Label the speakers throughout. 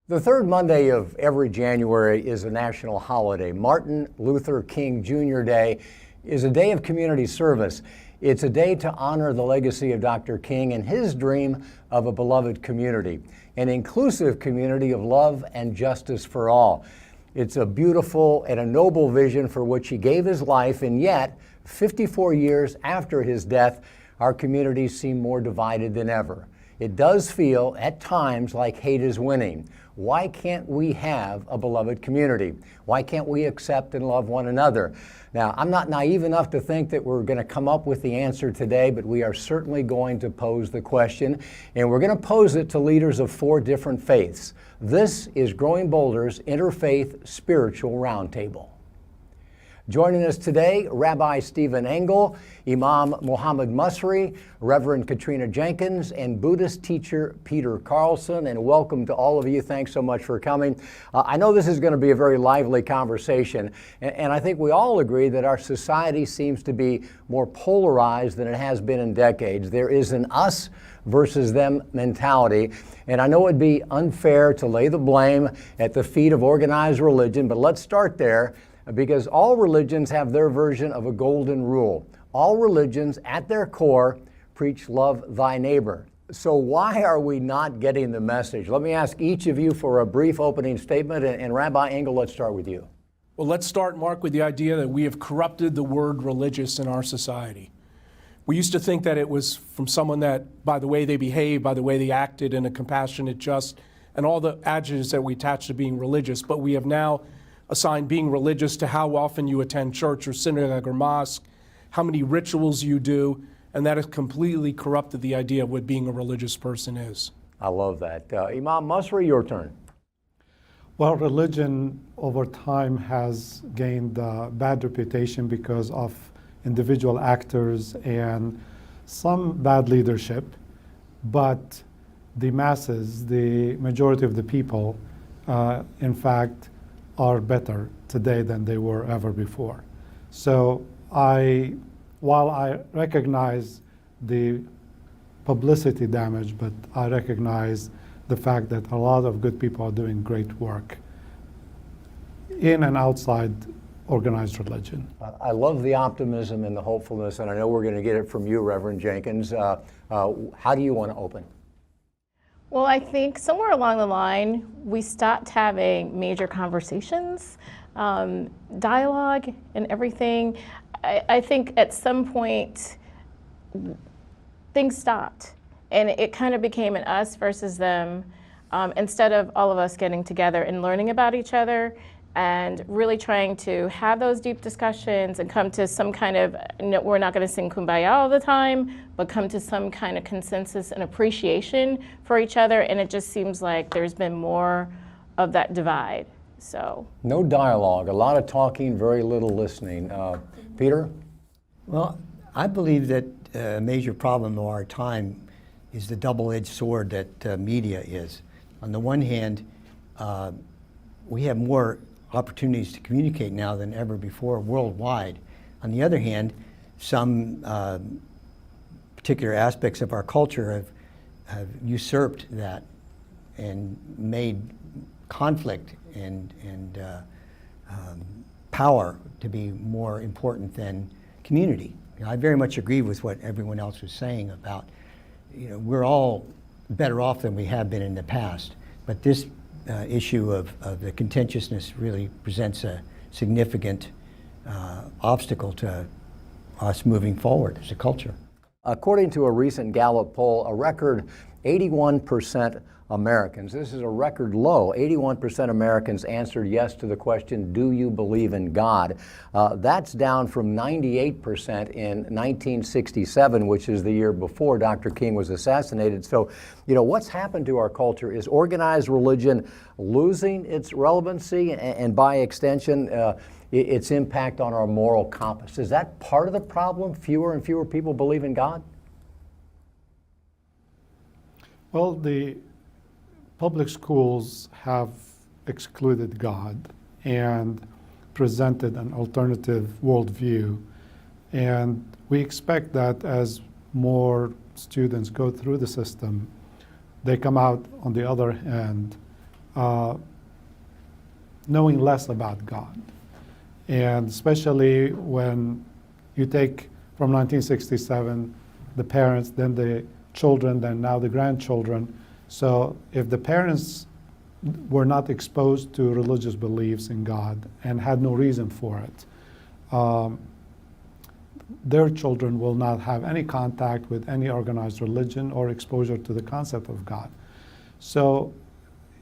Speaker 1: The third Monday of every January is a national holiday. Martin Luther King Jr. Day is a day of community service. It's a day to honor the legacy of Dr. King and his dream of a beloved community, an inclusive community of love and justice for all. It's a beautiful and a noble vision for which he gave his life, and yet, 54 years after his death, our communities seem more divided than ever. It does feel at times like hate is winning. Why can't we have a beloved community? Why can't we accept and love one another? Now, I'm not naive enough to think that we're going to come up with the answer today, but we are certainly going to pose the question, and we're going to pose it to leaders of 4 different faiths. This is Growing Boulder's Interfaith Spiritual Roundtable. Joining us today, Rabbi Stephen Engel, Imam Muhammad Masri, Reverend Katrina Jenkins, and Buddhist teacher Peter Carlson. And welcome to all of you. Thanks so much for coming. I know this is going to be a very lively conversation, and I think we all agree that our society seems to be more polarized than it has been in decades. There is an us versus them mentality, and I know it'd be unfair to lay the blame at the feet of organized religion, but let's start there. Because all religions have their version of a golden rule. All religions, at their core, preach love thy neighbor. So why are we not getting the message? Let me ask each of you for a brief opening statement, and Rabbi Engel, let's start with you.
Speaker 2: Well, let's start, Mark, with the idea that we have corrupted the word religious in our society. We used to think that it was from someone that, by the way they behaved, by the way they acted in a compassionate, just, and all the adjectives that we attach to being religious, but we have now assign being religious to how often you attend church or synagogue or mosque, how many rituals you do, and that has completely corrupted the idea of what being a religious person is.
Speaker 1: I love that. Imam Masri, your turn.
Speaker 3: Well, religion over time has gained a bad reputation because of individual actors and some bad leadership, but the masses, the majority of the people, in fact, are better today than they were ever before. So while I recognize the publicity damage, but I recognize the fact that a lot of good people are doing great work in and outside organized religion.
Speaker 1: I love the optimism and the hopefulness, and I know we're going to get it from you, Reverend Jenkins. How do you want to open?
Speaker 4: Well, I think somewhere along the line, we stopped having major conversations, dialogue and everything. I think at some point, things stopped. And it kind of became an us versus them, instead of all of us getting together and learning about each other and really trying to have those deep discussions and come to some kind of, we're not going to sing Kumbaya all the time, but come to some kind of consensus and appreciation for each other. And it just seems like there's been more of that divide. So
Speaker 1: no dialogue, a lot of talking, very little listening. Peter?
Speaker 5: Well, I believe that a major problem of our time is the double-edged sword that media is. On the one hand, we have more opportunities to communicate now than ever before worldwide. On the other hand, some particular aspects of our culture have usurped that and made conflict and power to be more important than community. I very much agree with what everyone else was saying about, we're all better off than we have been in the past, but this issue of the contentiousness really presents a significant obstacle to us moving forward as a culture.
Speaker 1: According to a recent Gallup poll, a record 81% Americans, this is a record low, 81% Americans answered yes to the question, do you believe in God? That's down from 98% in 1967, which is the year before Dr. King was assassinated. So, what's happened to our culture? Is organized religion losing its relevancy and by extension, its impact on our moral compass? Is that part of the problem? Fewer and fewer people believe in God?
Speaker 3: Well, the public schools have excluded God and presented an alternative worldview. And we expect that as more students go through the system, they come out on the other end knowing less about God. And especially when you take from 1967 the parents, then the children, then now the grandchildren. So if the parents were not exposed to religious beliefs in God and had no reason for it, their children will not have any contact with any organized religion or exposure to the concept of God. So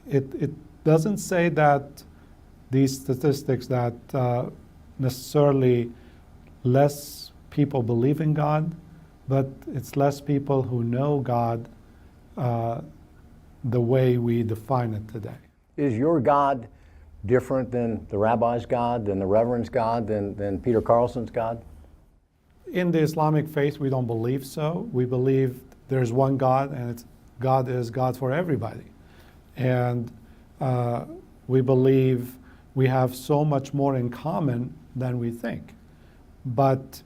Speaker 3: it doesn't say that these statistics that necessarily less people believe in God, but it's less people who know God the way we define it today.
Speaker 1: Is your God different than the rabbi's God, than the reverend's God, than Peter Carlson's God?
Speaker 3: In the Islamic faith, we don't believe so. We believe there's one God, and God is God for everybody. And we believe we have so much more in common than we think. But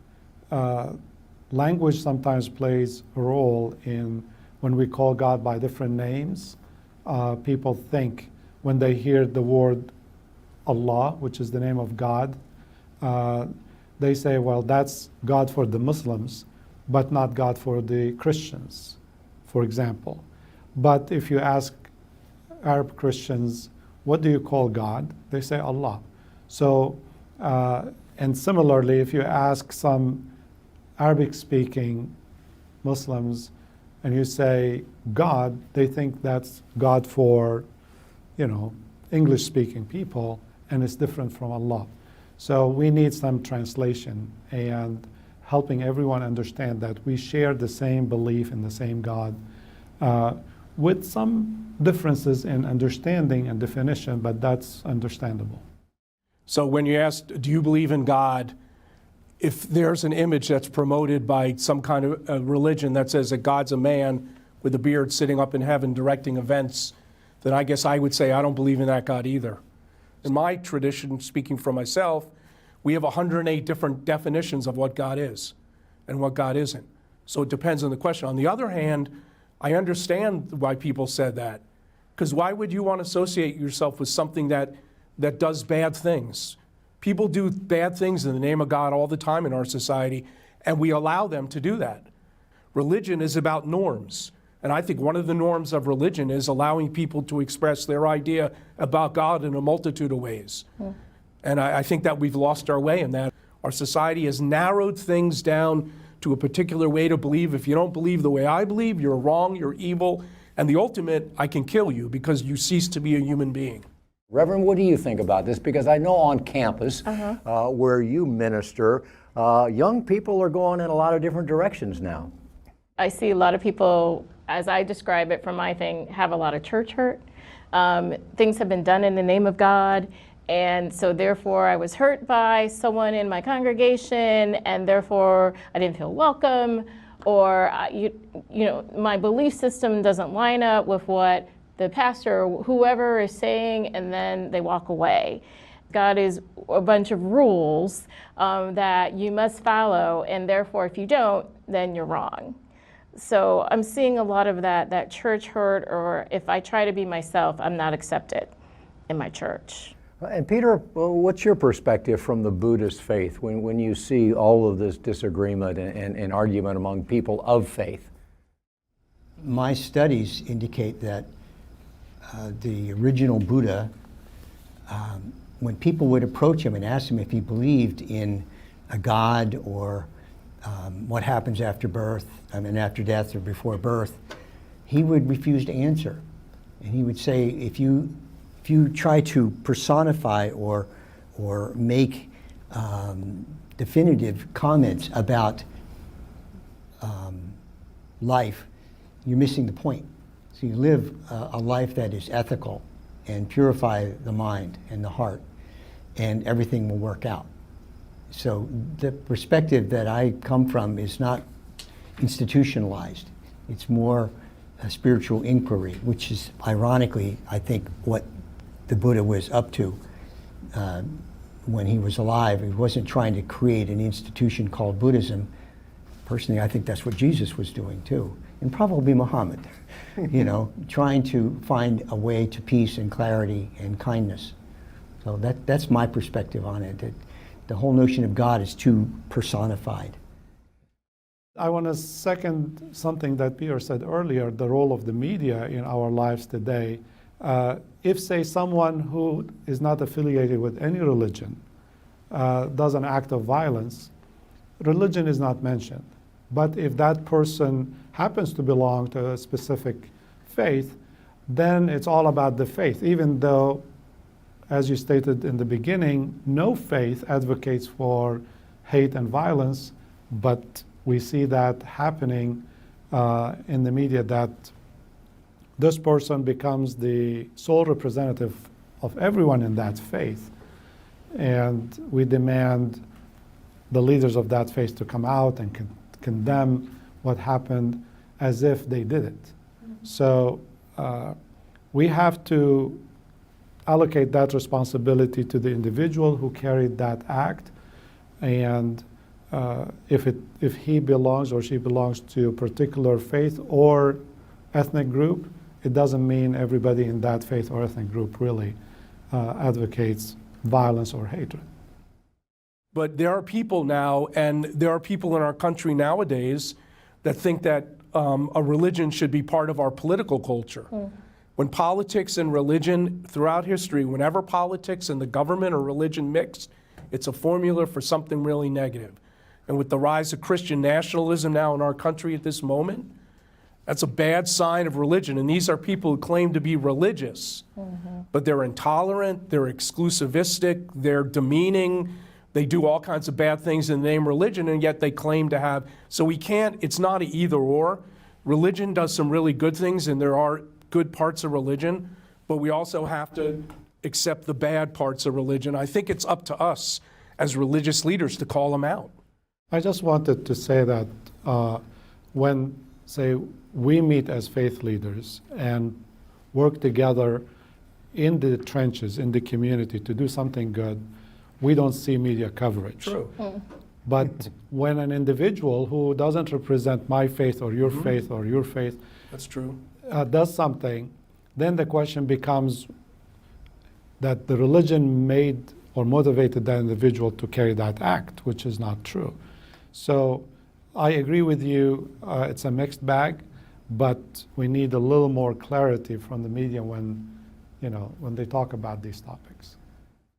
Speaker 3: language sometimes plays a role in when we call God by different names. People think when they hear the word Allah, which is the name of God, they say, well, that's God for the Muslims, but not God for the Christians, for example. But if you ask Arab Christians, what do you call God? They say Allah. So, and similarly, if you ask some Arabic-speaking Muslims and you say God, they think that's God for, English-speaking people, and it's different from Allah. So we need some translation and helping everyone understand that we share the same belief in the same God, with some differences in understanding and definition, but that's understandable.
Speaker 2: So when you ask, do you believe in God, if there's an image that's promoted by some kind of a religion that says that God's a man with a beard sitting up in heaven directing events, then I guess I would say I don't believe in that God either. In my tradition, speaking for myself, we have 108 different definitions of what God is and what God isn't. So it depends on the question. On the other hand, I understand why people said that. Because why would you want to associate yourself with something that does bad things? People do bad things in the name of God all the time in our society, and we allow them to do that. Religion is about norms. And I think one of the norms of religion is allowing people to express their idea about God in a multitude of ways. Yeah. And I think that we've lost our way in that. Our society has narrowed things down to a particular way to believe. If you don't believe the way I believe, you're wrong, you're evil, and the ultimate, I can kill you because you cease to be a human being.
Speaker 1: Reverend, what do you think about this? Because I know on campus where you minister, young people are going in a lot of different directions now.
Speaker 4: I see a lot of people, as I describe it from my thing, have a lot of church hurt. Things have been done in the name of God, and so therefore I was hurt by someone in my congregation, and therefore I didn't feel welcome, or my belief system doesn't line up with what the pastor or whoever is saying, and then they walk away. God is a bunch of rules that you must follow, and therefore if you don't, then you're wrong. So I'm seeing a lot of that church hurt, or if I try to be myself, I'm not accepted in my church.
Speaker 1: And Peter, what's your perspective from the Buddhist faith when you see all of this disagreement and argument among people of faith?
Speaker 5: My studies indicate that the original Buddha, when people would approach him and ask him if he believed in a God or what happens after birth, after death or before birth, he would refuse to answer. And he would say, if you try to personify or make definitive comments about life, you're missing the point. So you live a life that is ethical and purify the mind and the heart, and everything will work out. So the perspective that I come from is not institutionalized. It's more a spiritual inquiry, which is ironically, I think, what the Buddha was up to when he was alive. He wasn't trying to create an institution called Buddhism. Personally, I think that's what Jesus was doing too. and probably Muhammad, you know, trying to find a way to peace and clarity and kindness. So that's my perspective on it. That the whole notion of God is too personified.
Speaker 3: I want to second something that Peter said earlier, the role of the media in our lives today. If, say, someone who is not affiliated with any religion does an act of violence, religion is not mentioned. But if that person happens to belong to a specific faith, then it's all about the faith, even though, as you stated in the beginning, no faith advocates for hate and violence, but we see that happening in the media, that this person becomes the sole representative of everyone in that faith. And we demand the leaders of that faith to come out and condemn what happened as if they did it. So we have to allocate that responsibility to the individual who carried that act, and if he belongs or she belongs to a particular faith or ethnic group, it doesn't mean everybody in that faith or ethnic group really advocates violence or hatred.
Speaker 2: But there are people now, and there are people in our country nowadays that think that a religion should be part of our political culture. When politics and religion throughout history, whenever politics and the government or religion mix, it's a formula for something really negative. And with the rise of Christian nationalism now in our country at this moment, that's a bad sign of religion. And these are people who claim to be religious, but they're intolerant, they're exclusivistic, they're demeaning, they do all kinds of bad things in the name of religion, and yet they claim to have. So we can't, it's not an either or. Religion does some really good things, and there are good parts of religion, but we also have to accept the bad parts of religion. I think it's up to us as religious leaders to call them out.
Speaker 3: I just wanted to say that when, say, we meet as faith leaders and work together in the trenches, in the community to do something good, we don't see media coverage.
Speaker 2: True.
Speaker 3: But when an individual who doesn't represent my faith or your faith or your faith
Speaker 2: That's true.
Speaker 3: Does something, then the question becomes that the religion made or motivated that individual to carry that act, which is not true. So I agree with you, it's a mixed bag, but we need a little more clarity from the media when they talk about these topics.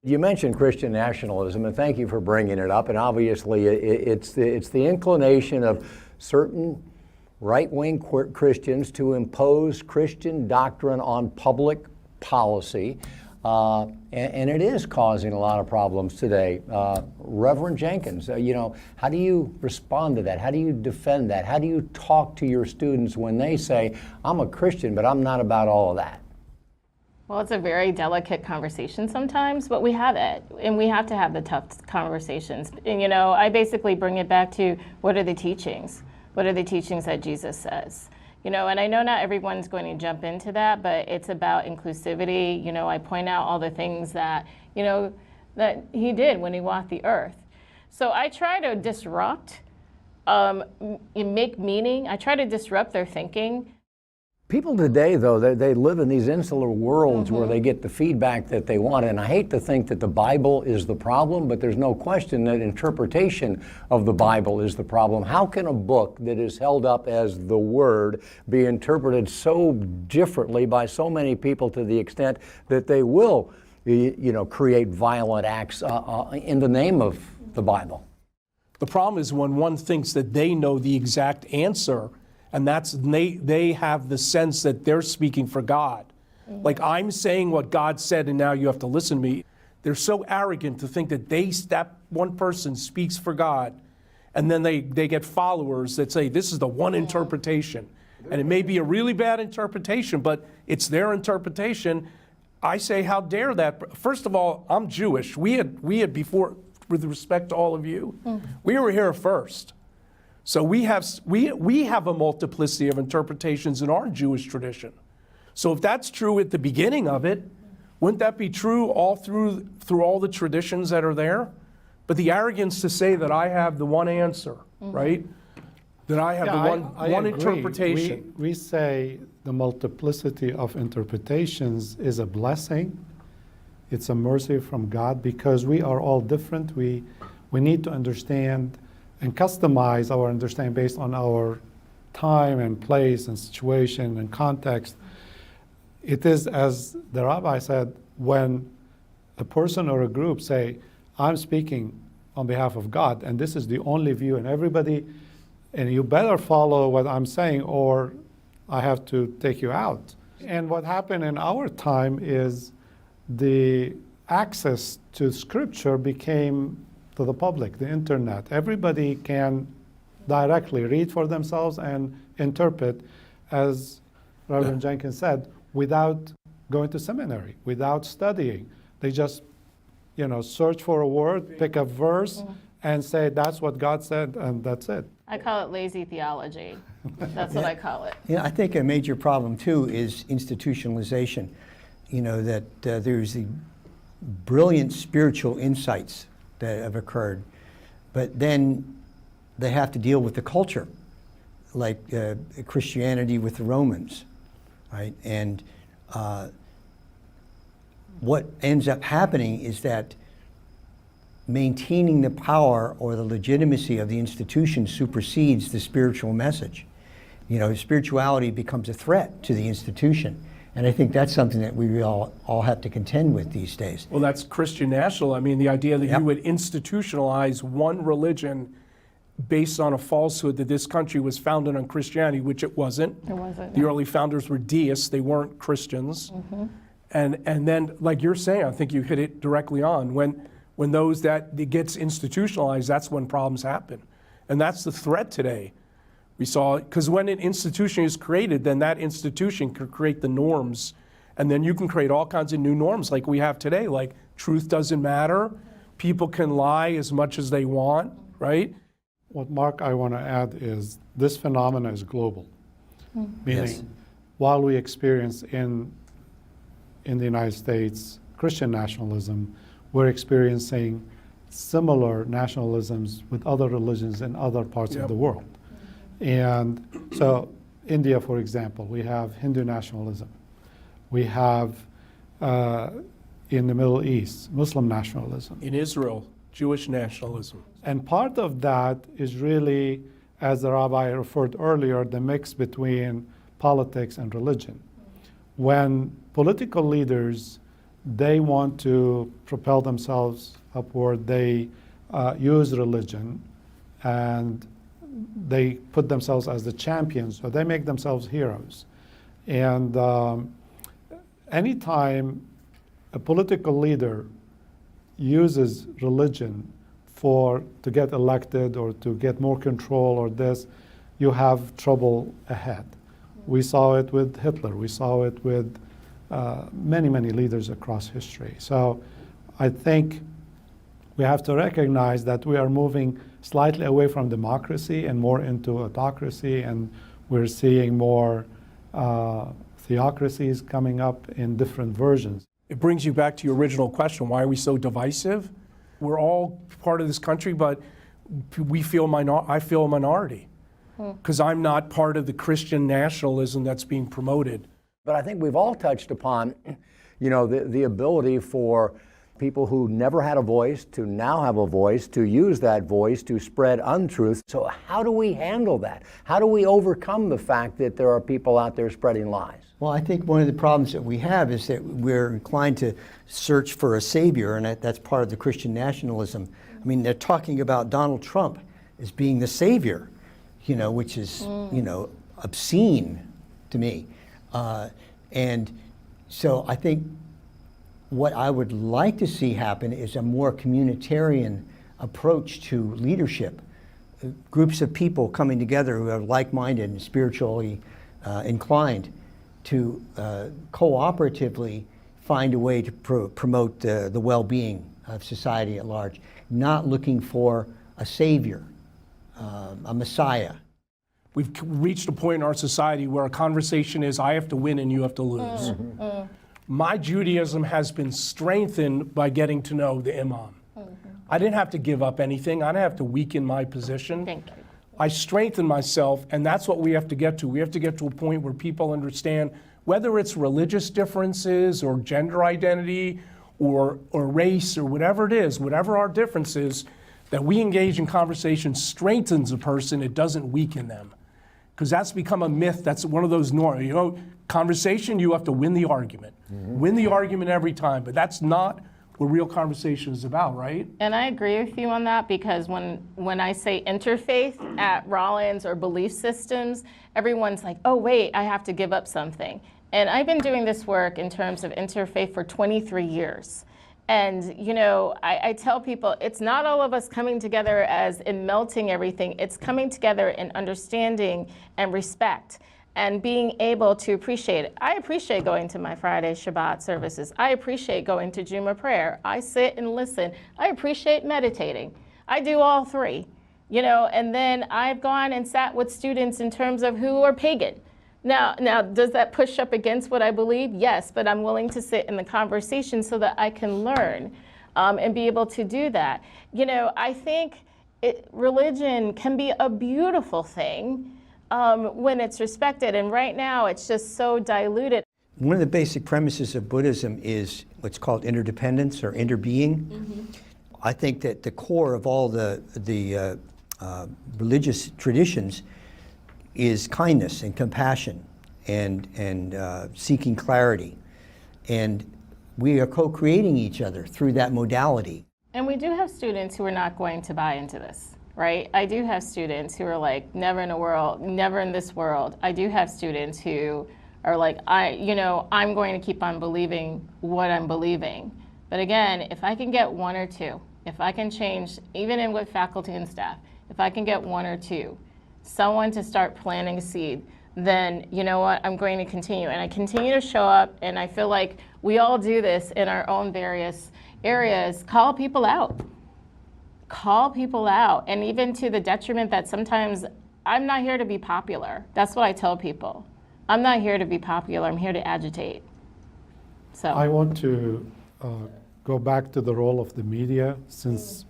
Speaker 1: You mentioned Christian nationalism, and thank you for bringing it up. And obviously, it's the inclination of certain right-wing Christians to impose Christian doctrine on public policy, and it is causing a lot of problems today. Reverend Jenkins, how do you respond to that? How do you defend that? How do you talk to your students when they say, I'm a Christian, but I'm not about all of that?
Speaker 4: Well, it's a very delicate conversation sometimes, but we have it, and we have to have the tough conversations. And, I basically bring it back to, what are the teachings? What are the teachings that Jesus says? And I know not everyone's going to jump into that, but it's about inclusivity. I point out all the things that, that he did when he walked the earth. So I try to disrupt, make meaning. I try to disrupt their thinking.
Speaker 1: People today, though, they live in these insular worlds where they get the feedback that they want. And I hate to think that the Bible is the problem, but there's no question that interpretation of the Bible is the problem. How can a book that is held up as the Word be interpreted so differently by so many people to the extent that they will, create violent acts in the name of the Bible?
Speaker 2: The problem is when one thinks that they know the exact answer, and they have the sense that they're speaking for God. Like, I'm saying what God said, and now you have to listen to me. They're so arrogant to think that that one person speaks for God, and then they get followers that say, this is the one interpretation. And it may be a really bad interpretation, but it's their interpretation. I say, how dare that? First of all, I'm Jewish. We had before, with respect to all of you, we were here first. So we have a multiplicity of interpretations in our Jewish tradition. So if that's true at the beginning of it, wouldn't that be true all through all the traditions that are there? But the arrogance to say that I have the one answer, right? That I have
Speaker 3: I
Speaker 2: one
Speaker 3: agree.
Speaker 2: interpretation.
Speaker 3: We say the multiplicity of interpretations is a blessing. It's a mercy from God because we are all different. We need to understand and customize our understanding based on our time and place and situation and context. It is, as the rabbi said, when a person or a group say, I'm speaking on behalf of God, and this is the only view, and everybody, and you better follow what I'm saying, or I have to take you out. And what happened in our time is the access to Scripture became to the public, the internet. Everybody can directly read for themselves and interpret, as Reverend Jenkins said, without going to seminary, without studying. They just, search for a word, pick a verse, and say, that's what God said, and that's it.
Speaker 4: I call it lazy theology. That's what I call it.
Speaker 5: I think a major problem, too, is institutionalization. That there's the brilliant spiritual insights that have occurred, but then they have to deal with the culture, like Christianity with the Romans, right? And what ends up happening is that maintaining the power or the legitimacy of the institution supersedes the spiritual message. Spirituality becomes a threat to the institution. And I think that's something that we all have to contend with these days.
Speaker 2: Well, that's Christian national. I mean, the idea that you would institutionalize one religion based on a falsehood that this country was founded on Christianity, which it wasn't.
Speaker 4: It wasn't.
Speaker 2: The early founders were deists. They weren't Christians. Mm-hmm. And then, like you're saying, I think you hit it directly on. When those that it gets institutionalized, that's when problems happen. And that's the threat today. We saw, because when an institution is created, then that institution can create the norms. And then you can create all kinds of new norms like we have today, like truth doesn't matter. People can lie as much as they want, right?
Speaker 3: What, Mark, I want to add is this phenomenon is global. Meaning, while we experience in the United States Christian nationalism, we're experiencing similar nationalisms with other religions in other parts of the world. And so India, for example, we have Hindu nationalism. We have, in the Middle East, Muslim nationalism.
Speaker 2: In Israel, Jewish nationalism.
Speaker 3: And part of that is really, as the rabbi referred earlier, the mix between politics and religion. When political leaders, they want to propel themselves upward, they use religion, and they put themselves as the champions, so they make themselves heroes. And anytime a political leader uses religion to get elected or to get more control or this, you have trouble ahead. We saw it with Hitler. We saw it with many, many leaders across history. So I think we have to recognize that we are moving slightly away from democracy and more into autocracy, and we're seeing more theocracies coming up in different versions.
Speaker 2: It brings you back to your original question, why are we so divisive? We're all part of this country, but I feel a minority because I'm not part of the Christian nationalism that's being promoted.
Speaker 1: But I think we've all touched upon, the ability for people who never had a voice to now have a voice, to use that voice to spread untruth. So how do we handle that? How do we overcome the fact that there are people out there spreading lies?
Speaker 5: Well, I think one of the problems that we have is that we're inclined to search for a savior, and that's part of the Christian nationalism. I mean, they're talking about Donald Trump as being the savior, which is, obscene to me. And so I think what I would like to see happen is a more communitarian approach to leadership. Groups of people coming together who are like-minded and spiritually inclined to cooperatively find a way to promote the well-being of society at large, not looking for a savior, a messiah.
Speaker 2: We've reached a point in our society where a conversation is, I have to win and you have to lose. My Judaism has been strengthened by getting to know the imam. I didn't have to give up anything. I didn't have to weaken my position.
Speaker 4: Thank you.
Speaker 2: I strengthen myself, and that's what we have to get to. We have to get to a point where people understand whether it's religious differences or gender identity or race or whatever it is, whatever our difference is, that we engage in conversation strengthens a person, it doesn't weaken them. Because that's become a myth, that's one of those norms. You know, conversation, you have to win the argument. Win the argument every time, but that's not what real conversation is about, right?
Speaker 4: And I agree with you on that, because when I say interfaith at Rollins or belief systems, everyone's like, oh wait, I have to give up something. And I've been doing this work in terms of interfaith for 23 years. And you know, I tell people, it's not all of us coming together as in melting everything, it's coming together in understanding and respect and being able to appreciate it. I appreciate going to my Friday Shabbat services. I appreciate going to Juma prayer. I sit and listen. I appreciate meditating. I do all three, you know, and then I've gone and sat with students in terms of who are pagan. Now, does that push up against what I believe? Yes, but I'm willing to sit in the conversation so that I can learn and be able to do that. You know, I think religion can be a beautiful thing when it's respected, and right now it's just so diluted.
Speaker 5: One of the basic premises of Buddhism is what's called interdependence or interbeing. I think that the core of all the religious traditions is kindness and compassion and seeking clarity. And we are co-creating each other through that modality.
Speaker 4: And we do have students who are not going to buy into this, right? I do have students who are like, never in this world. I do have students who are like, I'm going to keep on believing what I'm believing. But again, if I can get one or two, if I can change, even in with faculty and staff, if I can get one or two, someone to start planting a seed, then you know what, I'm going to continue. And I continue to show up, and I feel like we all do this in our own various areas. Call people out. Call people out. And even to the detriment that sometimes I'm not here to be popular. That's what I tell people. I'm not here to be popular, I'm here to agitate. So
Speaker 3: I want to go back to the role of the media. Since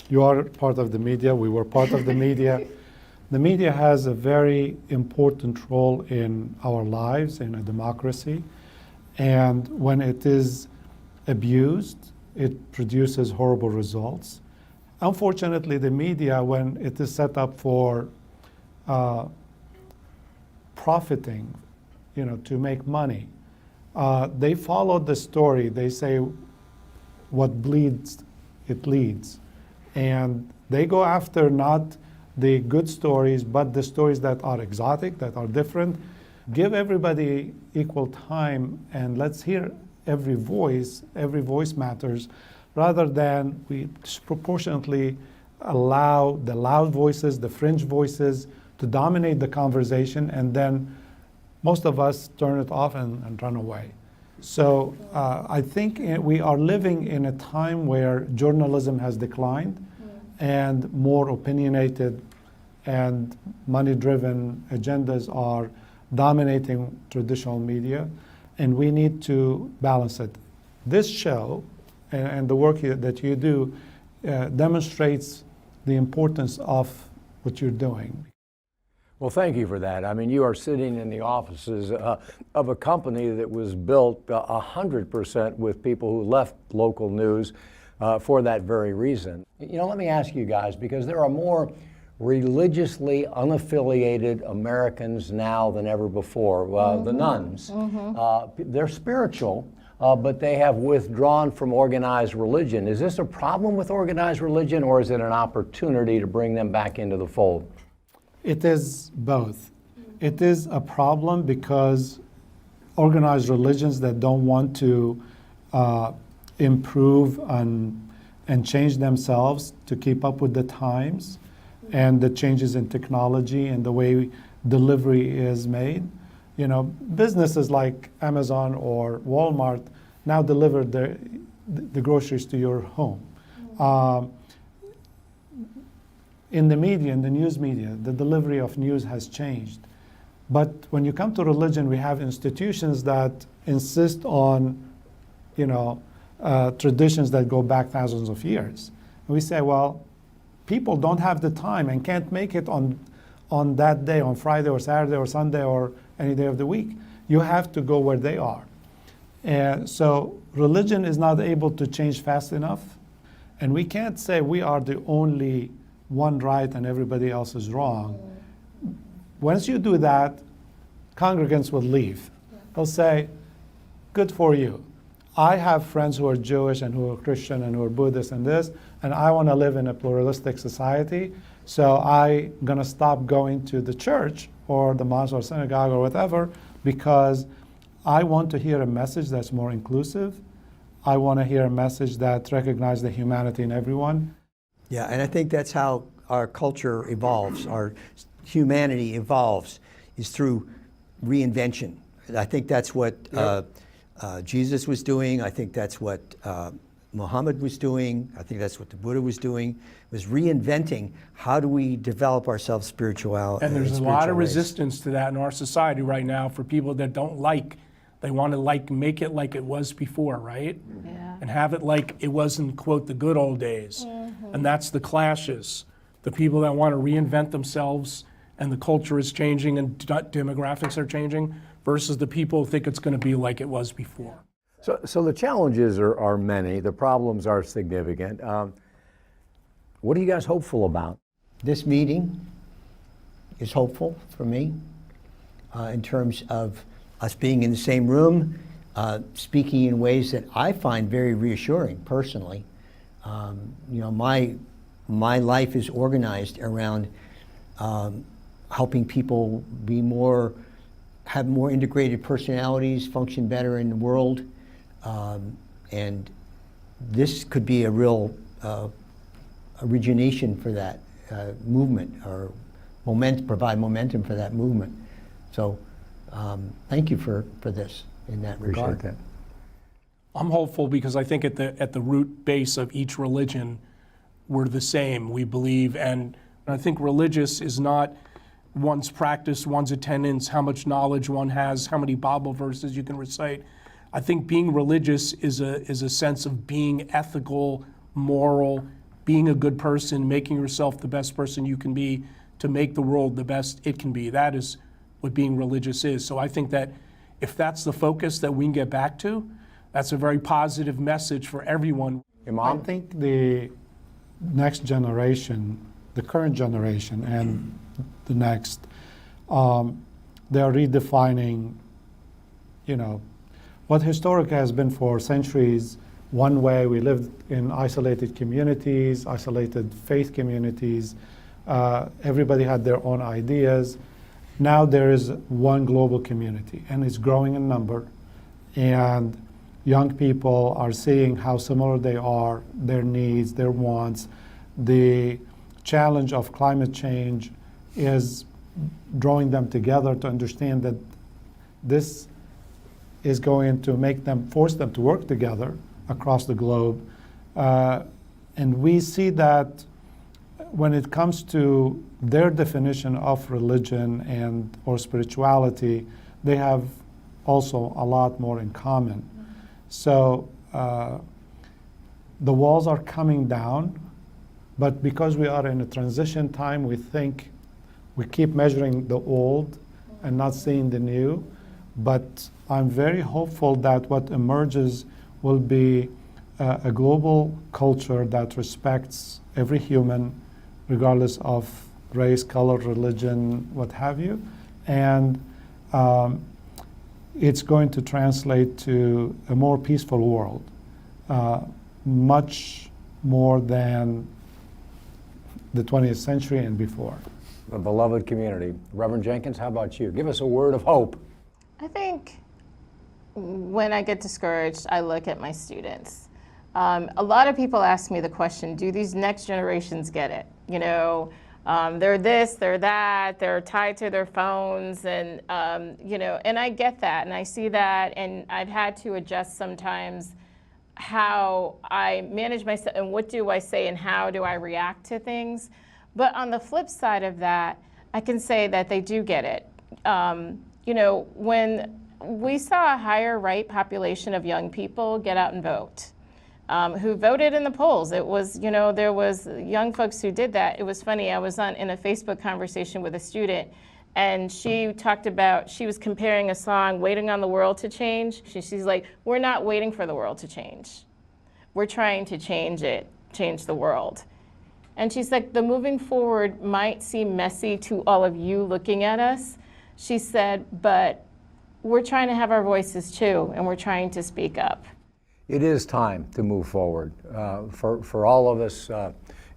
Speaker 3: you are part of the media, we were part of the media. The media has a very important role in our lives, in a democracy. And when it is abused, it produces horrible results. Unfortunately, the media, when it is set up for profiting, to make money, they follow the story. They say what bleeds, it leads. And they go after not the good stories, but the stories that are exotic, that are different. Give everybody equal time, and let's hear every voice matters, rather than we disproportionately allow the loud voices, the fringe voices to dominate the conversation, and then most of us turn it off and run away. So I think we are living in a time where journalism has declined, and more opinionated and money-driven agendas are dominating traditional media, and we need to balance it. This show and the work that you do demonstrates the importance of what you're doing.
Speaker 1: Well, thank you for that. I mean, you are sitting in the offices of a company that was built 100% with people who left local news for that very reason. Let me ask you guys, because there are more religiously unaffiliated Americans now than ever before. The nuns, they're spiritual, but they have withdrawn from organized religion. Is this a problem with organized religion, or is it an opportunity to bring them back into the fold?
Speaker 3: It is both. It is a problem because organized religions that don't want to improve and change themselves to keep up with the times and the changes in technology and the way delivery is made. Businesses like Amazon or Walmart now deliver the groceries to your home. In the media, in the news media, the delivery of news has changed. But when you come to religion, we have institutions that insist on, traditions that go back thousands of years. And we say, well, people don't have the time and can't make it on on that day, on Friday or Saturday or Sunday or any day of the week. You have to go where they are. And so religion is not able to change fast enough. And we can't say we are the only one right and everybody else is wrong. Once you do that, congregants will leave. They'll say, good for you. I have friends who are Jewish and who are Christian and who are Buddhist and this, and I want to live in a pluralistic society, so I'm going to stop going to the church or the mosque or synagogue or whatever because I want to hear a message that's more inclusive. I want to hear a message that recognizes the humanity in everyone.
Speaker 5: Yeah, and I think that's how our culture evolves, our humanity evolves, is through reinvention. I think that's what Jesus was doing. I think that's what Muhammad was doing. I think that's what the Buddha was doing, was reinventing how do we develop ourselves spirituality.
Speaker 2: And there's a lot of resistance to that in our society right now for people that don't like. They want to make it like it was before, right?
Speaker 4: Yeah.
Speaker 2: And have it like it was in, quote, the good old days. Mm-hmm. And that's the clashes. The people that want to reinvent themselves and the culture is changing and demographics are changing versus the people who think it's going to be like it was before.
Speaker 1: So the challenges are many. The problems are significant. What are you guys hopeful about?
Speaker 5: This meeting is hopeful for me in terms of us being in the same room, speaking in ways that I find very reassuring personally. My life is organized around helping people have more integrated personalities, function better in the world, and this could be a real origination for that movement, or provide momentum for that movement. So thank you for this in that regard.
Speaker 1: Appreciate that.
Speaker 2: I'm hopeful because I think at the root base of each religion, we're the same. We believe, and I think religious is not one's practice, one's attendance, how much knowledge one has, how many Bible verses you can recite. I think being religious is a sense of being ethical, moral, being a good person, making yourself the best person you can be to make the world the best it can be. That is what being religious is. So I think that if that's the focus that we can get back to, that's a very positive message for everyone.
Speaker 3: I think the next generation, the current generation and the next, they are redefining, what historically has been for centuries one way. We lived in isolated communities, isolated faith communities. Everybody had their own ideas. Now there is one global community, and it's growing in number. And young people are seeing how similar they are, their needs, their wants. The challenge of climate change is drawing them together to understand that this is going to force them to work together across the globe. And we see that when it comes to their definition of religion or spirituality, they have also a lot more in common. So the walls are coming down, but because we are in a transition time, we think we keep measuring the old and not seeing the new. But I'm very hopeful that what emerges will be a global culture that respects every human, regardless of race, color, religion, what have you. And it's going to translate to a more peaceful world, much more than the 20th century and before.
Speaker 1: A beloved community. Reverend Jenkins, how about you? Give us a word of hope.
Speaker 4: I think when I get discouraged, I look at my students. A lot of people ask me the question, do these next generations get it? They're this, they're that, they're tied to their phones, and and I get that, and I see that, and I've had to adjust sometimes how I manage myself, and what do I say, and how do I react to things. But on the flip side of that, I can say that they do get it. When we saw a higher right population of young people get out and vote, who voted in the polls. It was, there was young folks who did that. It was funny, I was in a Facebook conversation with a student, and she talked about, she was comparing a song, Waiting on the World to Change. She's like, we're not waiting for the world to change. We're trying to change the world. And she's like, the moving forward might seem messy to all of you looking at us. She said, but we're trying to have our voices too, and we're trying to speak up.
Speaker 1: It is time to move forward for all of us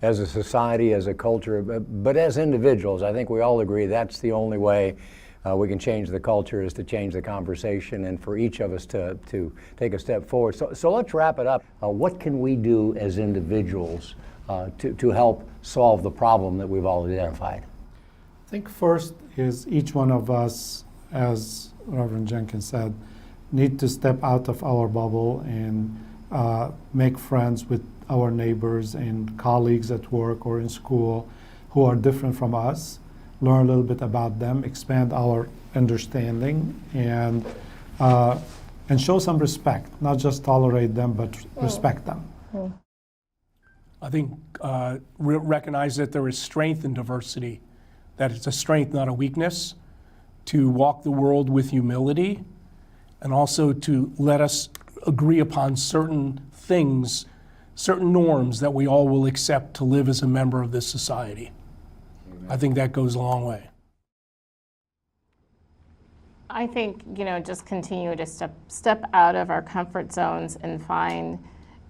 Speaker 1: as a society, as a culture, but as individuals. I think we all agree that's the only way we can change the culture, is to change the conversation, and for each of us to take a step forward. So let's wrap it up. What can we do as individuals to help solve the problem that we've all identified?
Speaker 3: I think first is each one of us, as Reverend Jenkins said, need to step out of our bubble and make friends with our neighbors and colleagues at work or in school who are different from us, learn a little bit about them, expand our understanding, and show some respect, not just tolerate them, but respect them.
Speaker 2: I think recognize that there is strength in diversity, that it's a strength, not a weakness, to walk the world with humility, and also to let us agree upon certain things, certain norms that we all will accept to live as a member of this society. Amen. I think that goes a long way.
Speaker 4: I think, just continue to step out of our comfort zones and find,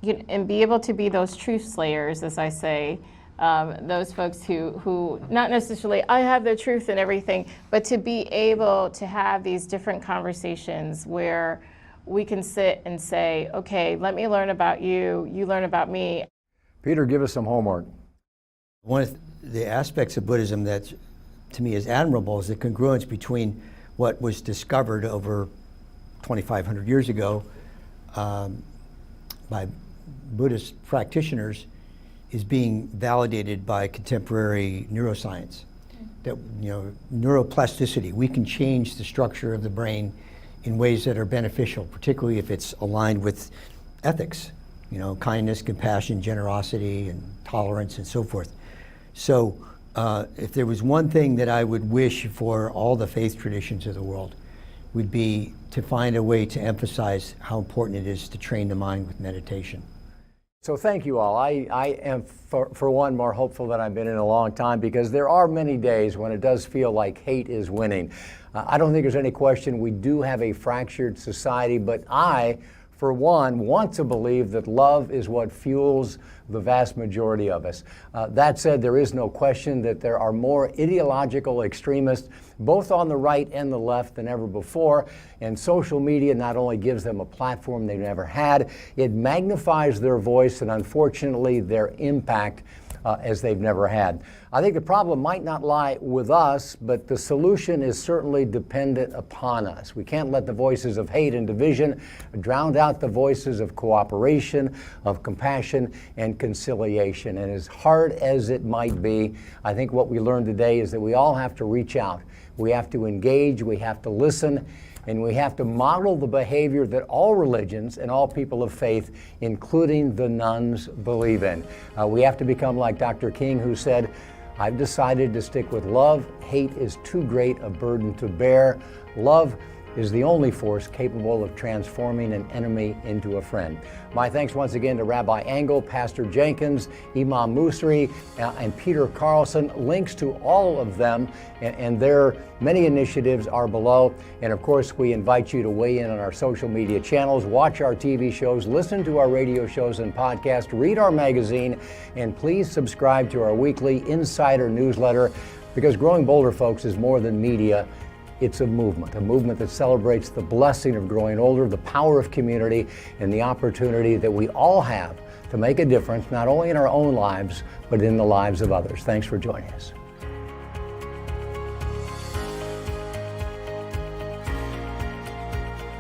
Speaker 4: and be able to be those truth slayers, as I say, those folks who not necessarily, I have the truth and everything, but to be able to have these different conversations where we can sit and say, okay, let me learn about you, you learn about me.
Speaker 1: Peter, give us some homework.
Speaker 5: One of the aspects of Buddhism that to me is admirable is the congruence between what was discovered over 2,500 years ago by Buddhist practitioners is being validated by contemporary neuroscience. That, neuroplasticity, we can change the structure of the brain in ways that are beneficial, particularly if it's aligned with ethics, kindness, compassion, generosity, and tolerance, and so forth. So if there was one thing that I would wish for all the faith traditions of the world, would be to find a way to emphasize how important it is to train the mind with meditation.
Speaker 1: So thank you all. I am, for one, more hopeful than I've been in a long time, because there are many days when it does feel like hate is winning. I don't think there's any question we do have a fractured society, but I, for one, want to believe that love is what fuels the vast majority of us. That said, there is no question that there are more ideological extremists, both on the right and the left, than ever before. And social media not only gives them a platform they've never had, it magnifies their voice and, unfortunately, their impact as they've never had. I think the problem might not lie with us, but the solution is certainly dependent upon us. We can't let the voices of hate and division drown out the voices of cooperation, of compassion, and conciliation. And as hard as it might be, I think what we learned today is that we all have to reach out. We have to engage, we have to listen, and we have to model the behavior that all religions and all people of faith, including the nuns, believe in. We have to become like Dr. King, who said, I've decided to stick with love. Hate is too great a burden to bear. Love is the only force capable of transforming an enemy into a friend. My thanks once again to Rabbi Engel, Pastor Jenkins, Imam Musri, and Peter Carlson. Links to all of them and their many initiatives are below. And of course, we invite you to weigh in on our social media channels, watch our TV shows, listen to our radio shows and podcasts, read our magazine, and please subscribe to our weekly Insider newsletter, because Growing Bolder, folks, is more than media. It's a movement that celebrates the blessing of growing older, the power of community, and the opportunity that we all have to make a difference, not only in our own lives, but in the lives of others. Thanks for joining us.